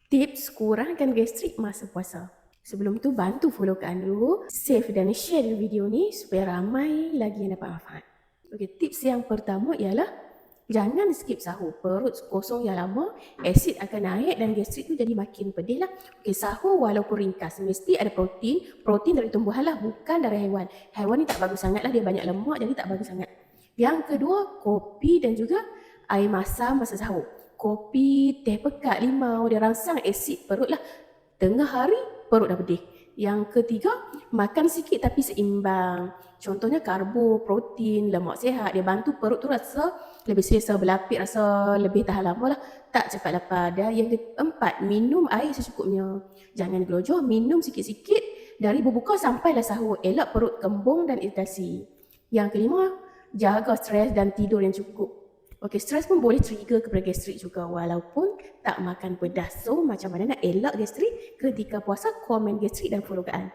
Tips kurangkan gastrik masa puasa. Sebelum tu bantu followkan dulu, save dan share dulu video ni supaya ramai lagi yang dapat manfaat. Okey, tips yang pertama ialah jangan skip sahur. Perut kosong yang lama, asid akan naik dan gastrik tu jadi makin pedih lah. Okey, sahur walaupun ringkas, mesti ada protein. Protein dari tumbuhan lah, bukan dari haiwan. Haiwan ni tak bagus sangat lah, dia banyak lemak jadi tak bagus sangat. Yang kedua, kopi dan juga air masam masa sahur. Kopi, teh pekat, limau, dia rangsang asid perut lah. Tengah hari, perut dah pedih. Yang ketiga, makan sikit tapi seimbang. Contohnya karbo, protein, lemak sihat. Dia bantu perut tu rasa lebih selesa, berlapik, rasa lebih tahan lama lah. Tak cepat lapar. Dan yang keempat, minum air secukupnya. Jangan gelojoh, minum sikit-sikit dari berbuka sampailah sahur. Elak perut kembung dan iritasi. Yang kelima, jaga stres dan tidur yang cukup. Okey, stres pun boleh trigger kepada gastrik juga walaupun tak makan pedas. So, macam mana nak elak gastrik ketika puasa? Komen gastrik dan follow Kak An.